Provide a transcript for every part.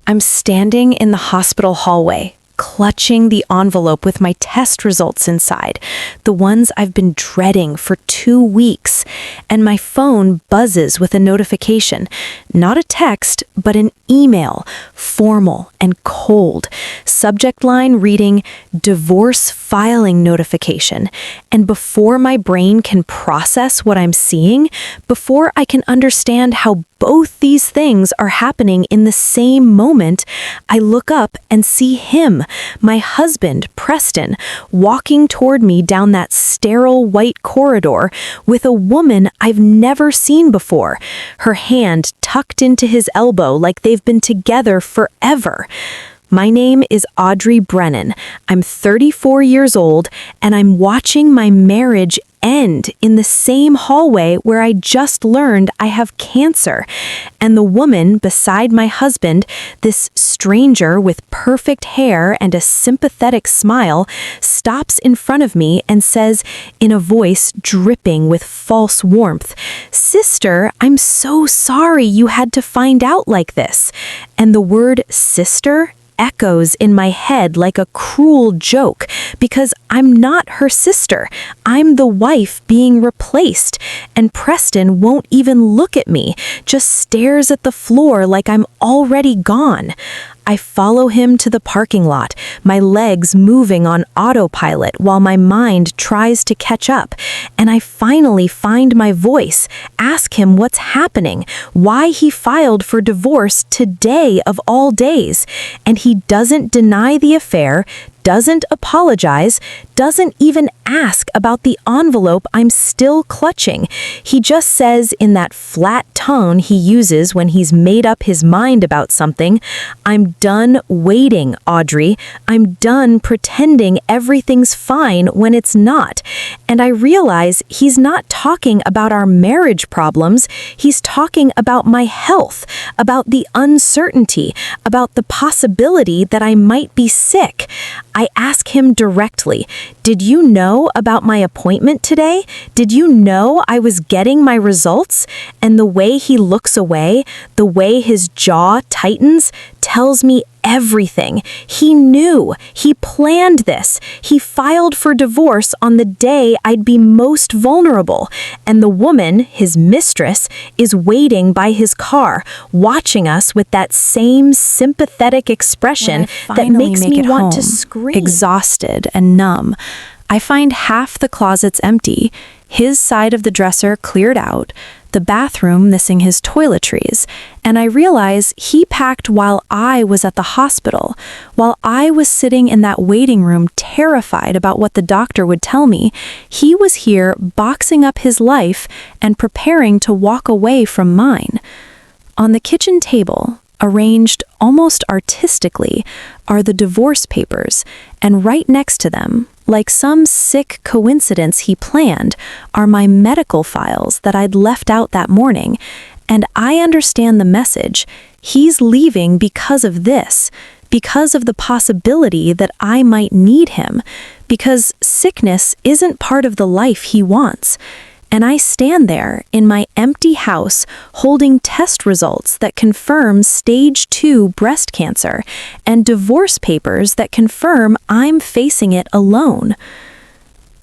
I'm standing in the hospital hallway, clutching the envelope with my test results inside, the ones I've been dreading for 2 weeks, and my phone buzzes with a notification, not a text, but an email, formal and cold, subject line reading, divorce filing notification, and before my brain can process what I'm seeing, before I can understand how both these things are happening in the same moment, I look up and see him, my husband, Preston, walking toward me down that sterile white corridor with a woman I've never seen before, her hand tucked into his elbow like they've been together forever. My name is Audrey Brennan. I'm 34 years old, and I'm watching my marriage end in the same hallway where I just learned I have cancer. And the woman beside my husband, this stranger with perfect hair and a sympathetic smile, stops in front of me and says in a voice dripping with false warmth, "Sister, I'm so sorry you had to find out like this." And the word sister echoes in my head like a cruel joke because I'm not her sister. I'm the wife being replaced, and Preston won't even look at me, just stares at the floor like I'm already gone. I follow him to the parking lot, my legs moving on autopilot while my mind tries to catch up, and I finally find my voice, ask him what's happening, why he filed for divorce today of all days, and he doesn't deny the affair, doesn't apologize, doesn't even ask about the envelope I'm still clutching. He just says in that flat tone he uses when he's made up his mind about something, "I'm done waiting, Audrey. I'm done pretending everything's fine when it's not." And I realize he's not talking about our marriage problems. He's talking about my health, about the uncertainty, about the possibility that I might be sick. I ask him directly, "Did you know about my appointment today? Did you know I was getting my results?" And the way he looks away, the way his jaw tightens, tells me everything. He knew. He planned this. He filed for divorce on the day I'd be most vulnerable. And the woman, his mistress, is waiting by his car, watching us with that same sympathetic expression that makes me want to scream. Exhausted and numb, I find half the closets empty, his side of the dresser cleared out, the bathroom missing his toiletries, and I realize he packed while I was at the hospital, while I was sitting in that waiting room terrified about what the doctor would tell me. He was here boxing up his life and preparing to walk away from mine. On the kitchen table, arranged almost artistically, are the divorce papers, and right next to them, like some sick coincidence he planned, are my medical files that I'd left out that morning, and I understand the message. He's leaving because of this, because of the possibility that I might need him, because sickness isn't part of the life he wants. And I stand there in my empty house holding test results that confirm stage 2 breast cancer and divorce papers that confirm I'm facing it alone.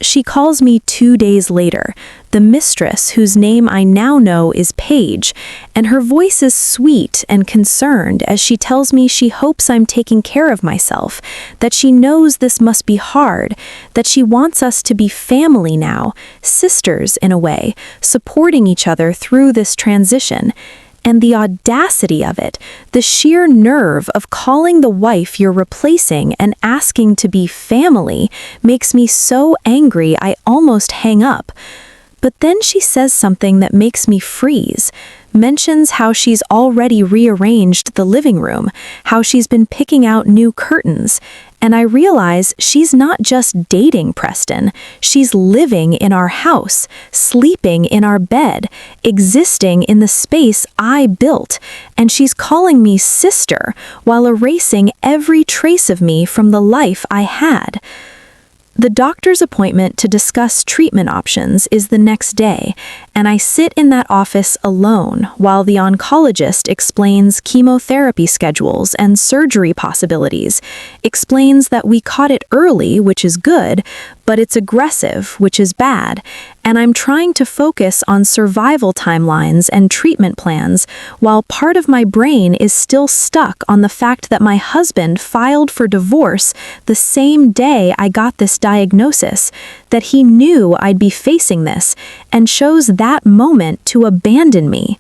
She calls me 2 days later, the mistress whose name I now know is Paige, and her voice is sweet and concerned as she tells me she hopes I'm taking care of myself, that she knows this must be hard, that she wants us to be family now, sisters in a way, supporting each other through this transition. And the audacity of it, the sheer nerve of calling the wife you're replacing and asking to be family, makes me so angry I almost hang up. But then she says something that makes me freeze, mentions how she's already rearranged the living room, how she's been picking out new curtains, and I realize she's not just dating Preston, she's living in our house, sleeping in our bed, existing in the space I built, and she's calling me sister while erasing every trace of me from the life I had. The doctor's appointment to discuss treatment options is the next day, and I sit in that office alone while the oncologist explains chemotherapy schedules and surgery possibilities, explains that we caught it early, which is good, but it's aggressive, which is bad, and I'm trying to focus on survival timelines and treatment plans while part of my brain is still stuck on the fact that my husband filed for divorce the same day I got this diagnosis, that he knew I'd be facing this, and chose that moment to abandon me.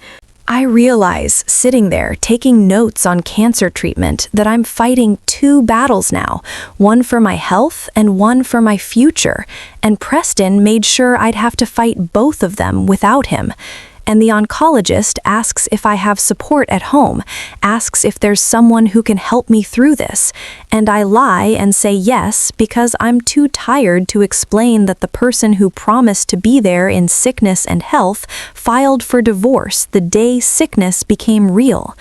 I realize, sitting there, taking notes on cancer treatment, that I'm fighting two battles now, one for my health and one for my future, and Preston made sure I'd have to fight both of them without him. And the oncologist asks if I have support at home, asks if there's someone who can help me through this, and I lie and say yes because I'm too tired to explain that the person who promised to be there in sickness and health filed for divorce the day sickness became real.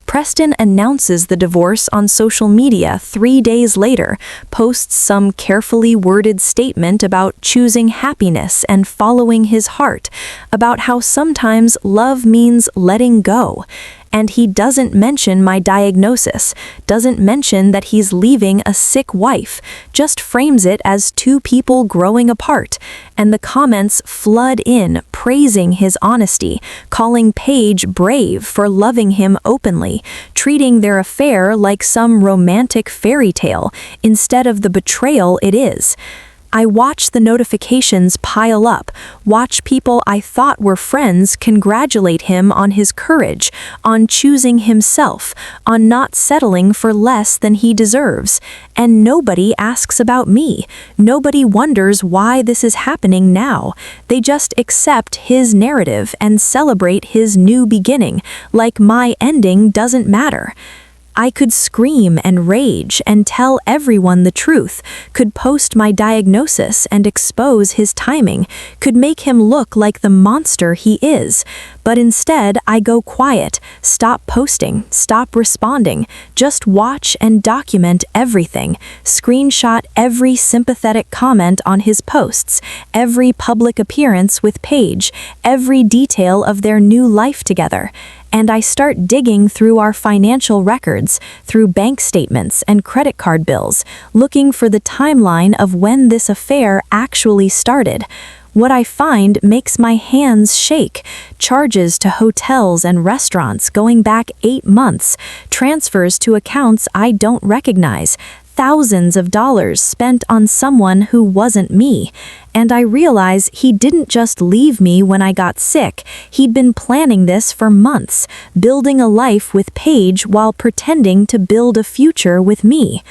Preston announces the divorce on social media 3 days later, posts some carefully worded statement about choosing happiness and following his heart, about how sometimes love means letting go. And he doesn't mention my diagnosis, doesn't mention that he's leaving a sick wife, just frames it as two people growing apart. And the comments flood in, praising his honesty, calling Paige brave for loving him openly, treating their affair like some romantic fairy tale instead of the betrayal it is. I watch the notifications pile up, watch people I thought were friends congratulate him on his courage, on choosing himself, on not settling for less than he deserves. And nobody asks about me. Nobody wonders why this is happening now. They just accept his narrative and celebrate his new beginning, like my ending doesn't matter. I could scream and rage and tell everyone the truth, could post my diagnosis and expose his timing, could make him look like the monster he is. But instead, I go quiet, stop posting, stop responding, just watch and document everything, screenshot every sympathetic comment on his posts, every public appearance with Paige, every detail of their new life together. And I start digging through our financial records, through bank statements and credit card bills, looking for the timeline of when this affair actually started. What I find makes my hands shake. Charges to hotels and restaurants going back 8 months, transfers to accounts I don't recognize, thousands of dollars spent on someone who wasn't me. And I realize he didn't just leave me when I got sick. He'd been planning this for months, building a life with Paige while pretending to build a future with me.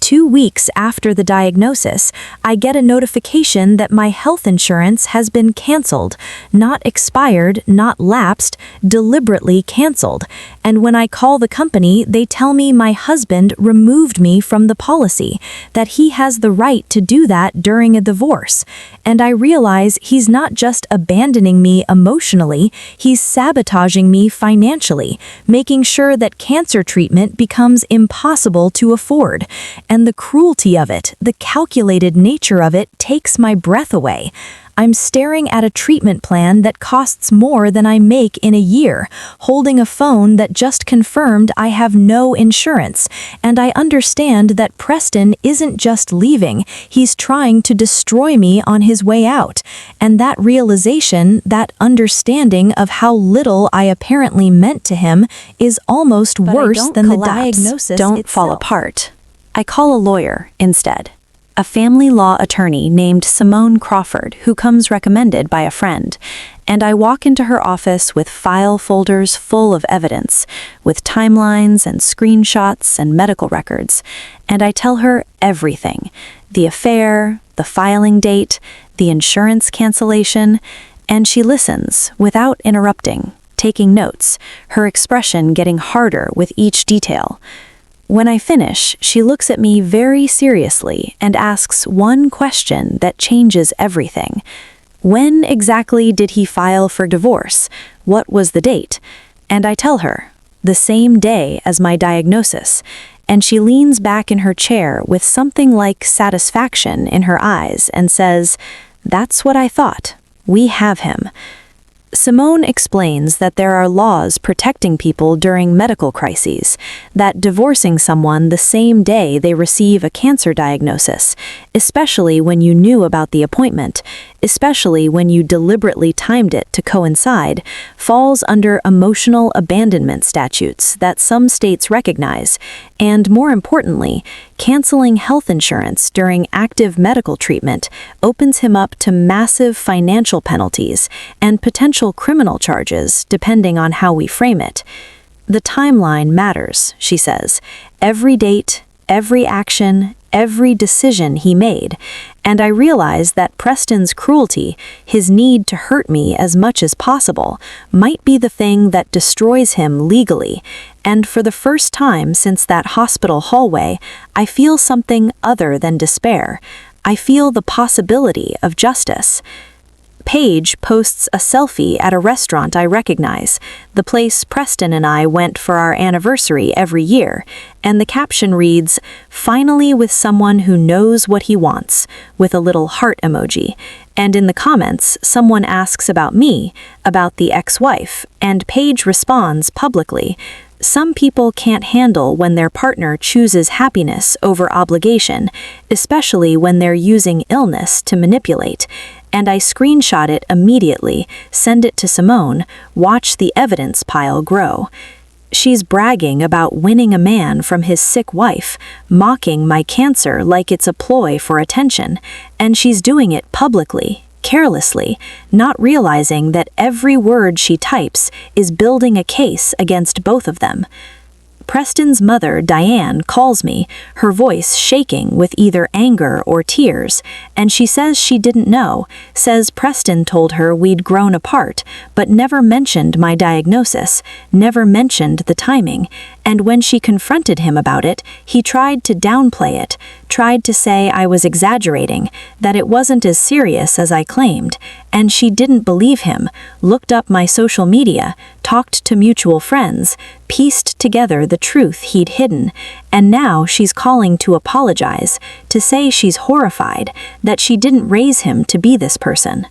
2 weeks after the diagnosis, I get a notification that my health insurance has been canceled, not expired, not lapsed, deliberately canceled. And when I call the company, they tell me my husband removed me from the policy, that he has the right to do that during a divorce. And I realize he's not just abandoning me emotionally, he's sabotaging me financially, making sure that cancer treatment becomes impossible to afford. And the cruelty of it, the calculated nature of it, takes my breath away. I'm staring at a treatment plan that costs more than I make in a year, holding a phone that just confirmed I have no insurance, and I understand that Preston isn't just leaving, he's trying to destroy me on his way out. And that realization, that understanding of how little I apparently meant to him, is almost worse than the diagnosis Don't itself. fall apart. I call a lawyer instead. A family law attorney named Simone Crawford, who comes recommended by a friend, and I walk into her office with file folders full of evidence, with timelines and screenshots and medical records, and I tell her everything: the affair, the filing date, the insurance cancellation, and she listens without interrupting, taking notes, her expression getting harder with each detail. When I finish, she looks at me very seriously and asks one question that changes everything. When exactly did he file for divorce? What was the date? And I tell her, the same day as my diagnosis. and she leans back in her chair with something like satisfaction in her eyes and says, "That's what I thought. We have him." Simone explains that there are laws protecting people during medical crises, that divorcing someone the same day they receive a cancer diagnosis, especially when you knew about the appointment, especially when you deliberately timed it to coincide, falls under emotional abandonment statutes that some states recognize, and more importantly, canceling health insurance during active medical treatment opens him up to massive financial penalties and potential criminal charges depending on how we frame it. The timeline matters, she says. Every date, every action, every decision he made, and I realize that Preston's cruelty, his need to hurt me as much as possible, might be the thing that destroys him legally, and for the first time since that hospital hallway, I feel something other than despair. I feel the possibility of justice. Paige posts a selfie at a restaurant I recognize, the place Preston and I went for our anniversary every year, and the caption reads, "Finally with someone who knows what he wants," with a little heart emoji. And in the comments, someone asks about me, about the ex-wife, and Paige responds publicly, "Some people can't handle when their partner chooses happiness over obligation, especially when they're using illness to manipulate." And I screenshot it immediately, send it to Simone, watch the evidence pile grow. She's bragging about winning a man from his sick wife, mocking my cancer like it's a ploy for attention, and she's doing it publicly, carelessly, not realizing that every word she types is building a case against both of them. Preston's mother, Diane, calls me, her voice shaking with either anger or tears, and she says she didn't know, says Preston told her we'd grown apart, but never mentioned my diagnosis, never mentioned the timing, and when she confronted him about it, he tried to downplay it, tried to say I was exaggerating, that it wasn't as serious as I claimed, and she didn't believe him, looked up my social media, talked to mutual friends, pieced together the truth he'd hidden, and now she's calling to apologize, to say she's horrified, that she didn't raise him to be this person.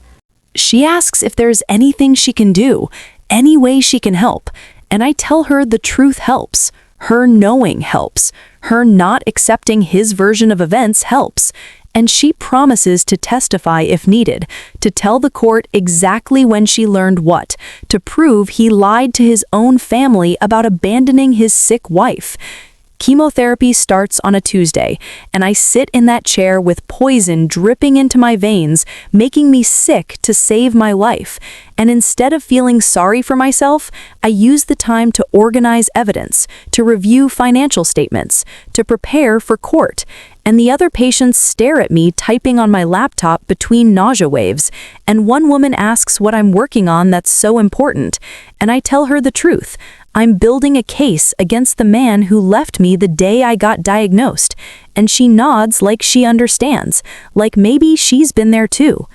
She asks if there's anything she can do, any way she can help, and I tell her the truth helps. Her knowing helps. Her not accepting his version of events helps. And she promises to testify if needed, to tell the court exactly when she learned what, to prove he lied to his own family about abandoning his sick wife. Chemotherapy starts on a Tuesday, and I sit in that chair with poison dripping into my veins, making me sick to save my life. And instead of feeling sorry for myself, I use the time to organize evidence, to review financial statements, to prepare for court. And the other patients stare at me typing on my laptop between nausea waves, and one woman asks what I'm working on that's so important, and I tell her the truth. I'm building a case against the man who left me the day I got diagnosed, and she nods like she understands, like maybe she's been there too.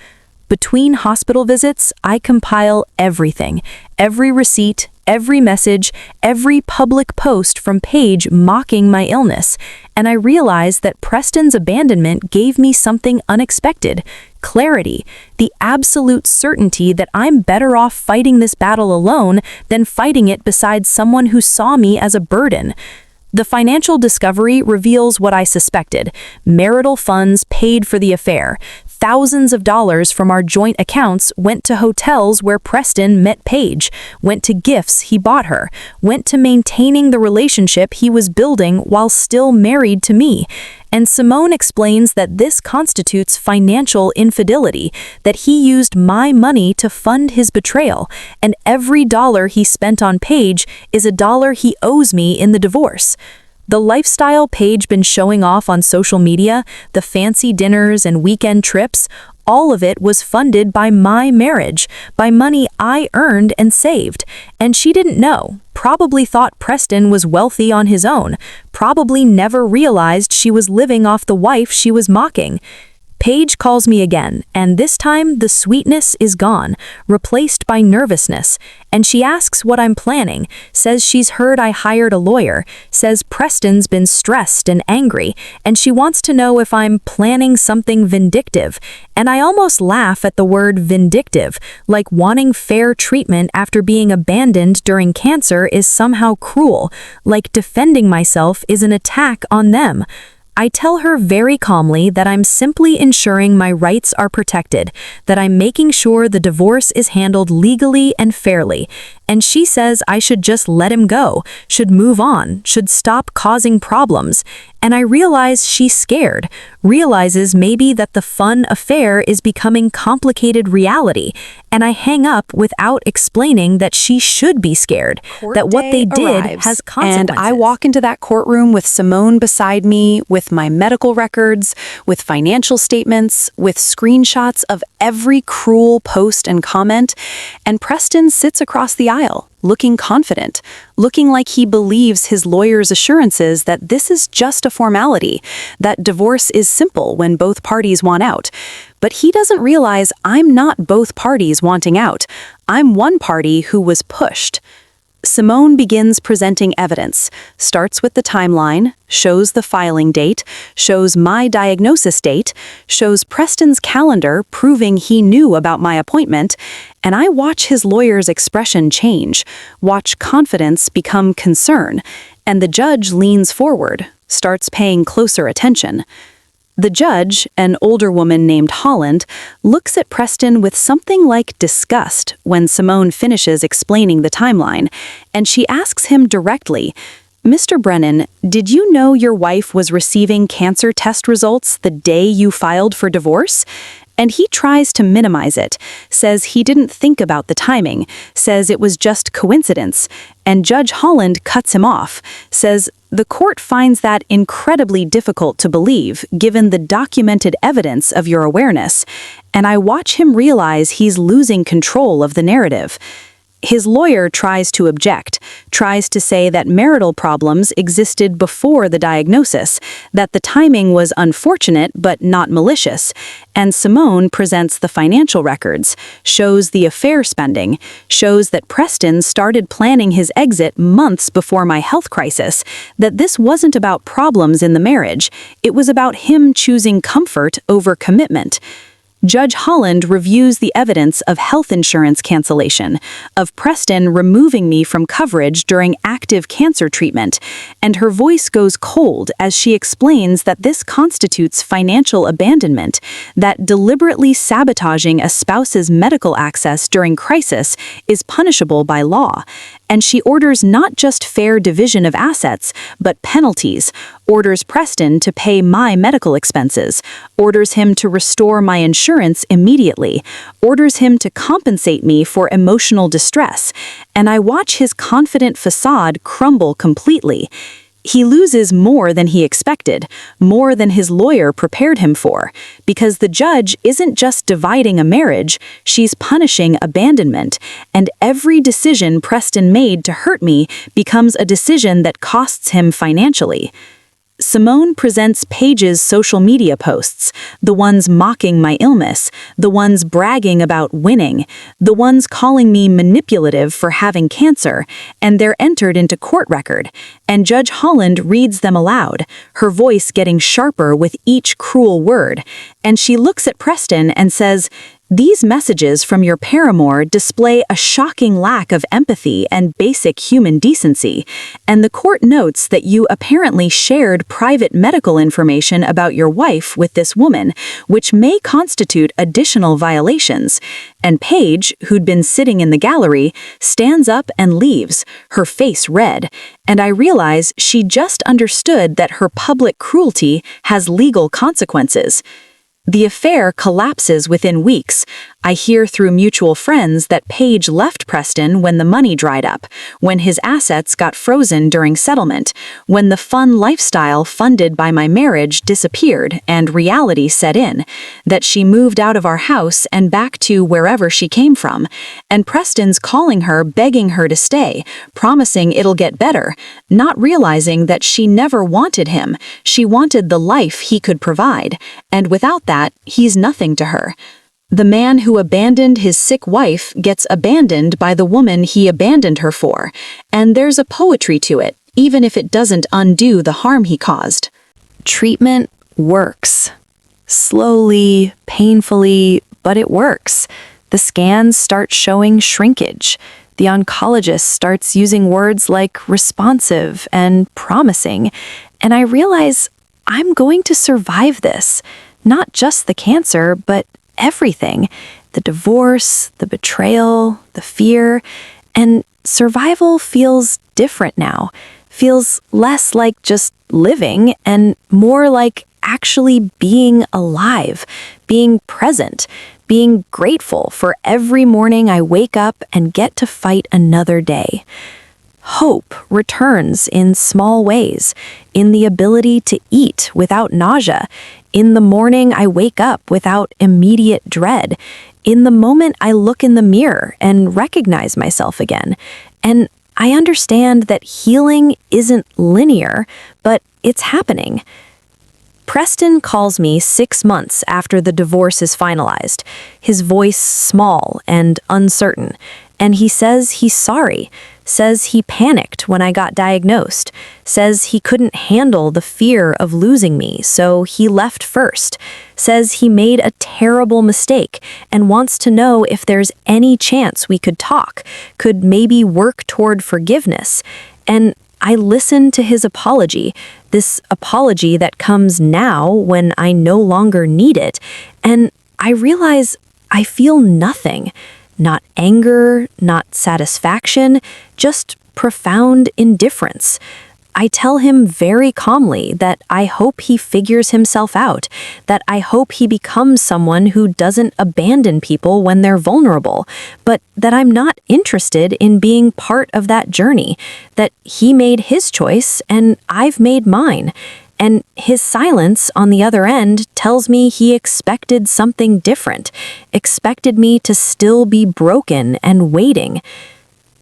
Between hospital visits, I compile everything, every receipt, every message, every public post from Paige mocking my illness, and I realize that Preston's abandonment gave me something unexpected, clarity, the absolute certainty that I'm better off fighting this battle alone than fighting it beside someone who saw me as a burden. The financial discovery reveals what I suspected. Marital funds paid for the affair. Thousands of dollars from our joint accounts went to hotels where Preston met Paige, went to gifts he bought her, went to maintaining the relationship he was building while still married to me. And Simone explains that this constitutes financial infidelity, that he used my money to fund his betrayal, and every dollar he spent on Paige is a dollar he owes me in the divorce. The lifestyle Paige been showing off on social media, the fancy dinners and weekend trips, all of it was funded by my marriage, by money I earned and saved. And she didn't know, probably thought Preston was wealthy on his own, probably never realized she was living off the wife she was mocking. Paige calls me again, and this time the sweetness is gone, replaced by nervousness, and she asks what I'm planning, says she's heard I hired a lawyer, says Preston's been stressed and angry, and she wants to know if I'm planning something vindictive, and I almost laugh at the word vindictive, like wanting fair treatment after being abandoned during cancer is somehow cruel, like defending myself is an attack on them. I tell her very calmly that I'm simply ensuring my rights are protected, that I'm making sure the divorce is handled legally and fairly, and she says I should just let him go, should move on, should stop causing problems. And I realize she's scared, realizes maybe that the fun affair is becoming complicated reality, and I hang up without explaining that she should be scared, that what they did has consequences. And I walk into that courtroom with Simone beside me, with my medical records, with financial statements, with screenshots of every cruel post and comment, and Preston sits across the aisle, looking confident, looking like he believes his lawyer's assurances that this is just a formality, that divorce is simple when both parties want out. But he doesn't realize I'm not both parties wanting out. I'm one party who was pushed. Simone begins presenting evidence, starts with the timeline, shows the filing date, shows my diagnosis date, shows Preston's calendar proving he knew about my appointment, and I watch his lawyer's expression change, watch confidence become concern, and the judge leans forward, starts paying closer attention. The judge, an older woman named Holland, looks at Preston with something like disgust when Simone finishes explaining the timeline, and she asks him directly, "Mr. Brennan, did you know your wife was receiving cancer test results the day you filed for divorce?" And he tries to minimize it, says he didn't think about the timing, says it was just coincidence, and Judge Holland cuts him off, says the court finds that incredibly difficult to believe given the documented evidence of your awareness, and I watch him realize he's losing control of the narrative. His lawyer tries to object, tries to say that marital problems existed before the diagnosis, that the timing was unfortunate but not malicious, and Simone presents the financial records, shows the affair spending, shows that Preston started planning his exit months before my health crisis, that this wasn't about problems in the marriage, it was about him choosing comfort over commitment. Judge Holland reviews the evidence of health insurance cancellation, of Preston removing me from coverage during active cancer treatment, and her voice goes cold as she explains that this constitutes financial abandonment, that deliberately sabotaging a spouse's medical access during crisis is punishable by law, and she orders not just fair division of assets, but penalties, orders Preston to pay my medical expenses, orders him to restore my insurance immediately, orders him to compensate me for emotional distress, and I watch his confident facade crumble completely. He loses more than he expected, more than his lawyer prepared him for, because the judge isn't just dividing a marriage, she's punishing abandonment, and every decision Preston made to hurt me becomes a decision that costs him financially. Simone presents Paige's social media posts, the ones mocking my illness, the ones bragging about winning, the ones calling me manipulative for having cancer, and they're entered into court record, and Judge Holland reads them aloud, her voice getting sharper with each cruel word, and she looks at Preston and says, "These messages from your paramour display a shocking lack of empathy and basic human decency, and the court notes that you apparently shared private medical information about your wife with this woman, which may constitute additional violations." And Paige, who'd been sitting in the gallery, stands up and leaves, her face red, and I realize she just understood that her public cruelty has legal consequences. The affair collapses within weeks. I hear through mutual friends that Paige left Preston when the money dried up, when his assets got frozen during settlement, when the fun lifestyle funded by my marriage disappeared and reality set in, that she moved out of our house and back to wherever she came from, and Preston's calling her, begging her to stay, promising it'll get better, not realizing that she never wanted him, she wanted the life he could provide, and without that, that, he's nothing to her. The man who abandoned his sick wife gets abandoned by the woman he abandoned her for, and there's a poetry to it, even if it doesn't undo the harm he caused. Treatment works. Slowly, painfully, but it works. The scans start showing shrinkage. The oncologist starts using words like responsive and promising, and I realize I'm going to survive this. Not just the cancer, but everything. The divorce, the betrayal, the fear, and survival feels different now. Feels less like just living and more like actually being alive, being present, being grateful for every morning I wake up and get to fight another day. Hope returns in small ways, in the ability to eat without nausea, in the morning I wake up without immediate dread, in the moment I look in the mirror and recognize myself again. And I understand that healing isn't linear, but it's happening. Preston calls me 6 months after the divorce is finalized, his voice small and uncertain, and he says he's sorry, says he panicked when I got diagnosed, says he couldn't handle the fear of losing me, so he left first, says he made a terrible mistake and wants to know if there's any chance we could talk, could maybe work toward forgiveness. And I listen to his apology, this apology that comes now when I no longer need it, and I realize I feel nothing. Not anger, not satisfaction, just profound indifference. I tell him very calmly that I hope he figures himself out, that I hope he becomes someone who doesn't abandon people when they're vulnerable, but that I'm not interested in being part of that journey, that he made his choice and I've made mine. And his silence on the other end tells me he expected something different, expected me to still be broken and waiting.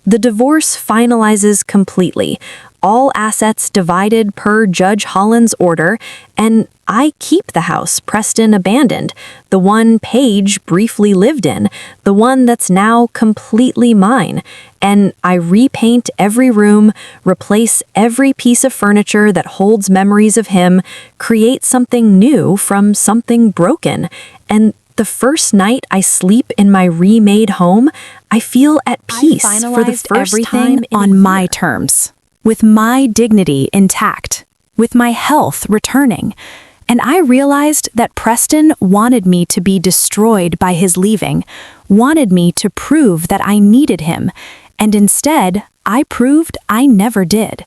The divorce finalizes completely, all assets divided per Judge Holland's order, and I keep the house Preston abandoned, the one Paige briefly lived in, the one that's now completely mine, and I repaint every room, replace every piece of furniture that holds memories of him, create something new from something broken, and the first night I sleep in my remade home, I feel at peace for the first time on my terms, with my dignity intact, with my health returning. And I realized that Preston wanted me to be destroyed by his leaving, wanted me to prove that I needed him, and instead, I proved I never did.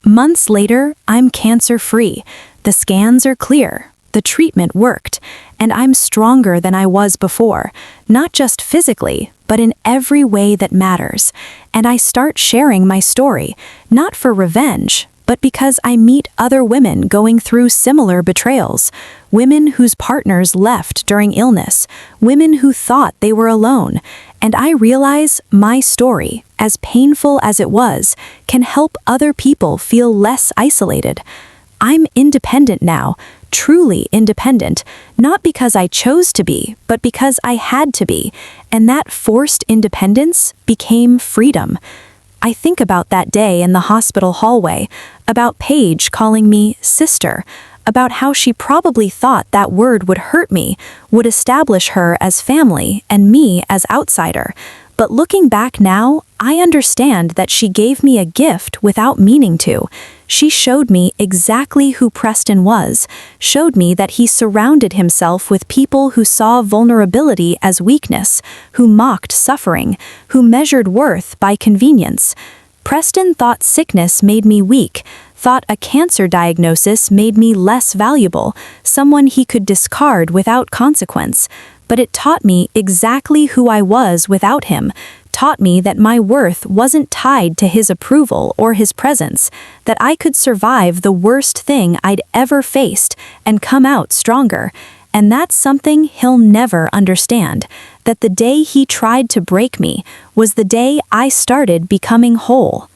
Months later, I'm cancer-free. The scans are clear. The treatment worked, and I'm stronger than I was before, not just physically, but in every way that matters. And I start sharing my story, not for revenge, but because I meet other women going through similar betrayals, women whose partners left during illness, women who thought they were alone, and I realize my story, as painful as it was, can help other people feel less isolated. I'm independent now, truly independent, not because I chose to be, but because I had to be, and that forced independence became freedom. I think about that day in the hospital hallway, about Paige calling me sister, about how she probably thought that word would hurt me, would establish her as family and me as outsider. But looking back now, I understand that she gave me a gift without meaning to. She showed me exactly who Preston was, showed me that he surrounded himself with people who saw vulnerability as weakness, who mocked suffering, who measured worth by convenience. Preston thought sickness made me weak, thought a cancer diagnosis made me less valuable, someone he could discard without consequence. But it taught me exactly who I was without him, taught me that my worth wasn't tied to his approval or his presence, that I could survive the worst thing I'd ever faced and come out stronger. And that's something he'll never understand, that the day he tried to break me was the day I started becoming whole.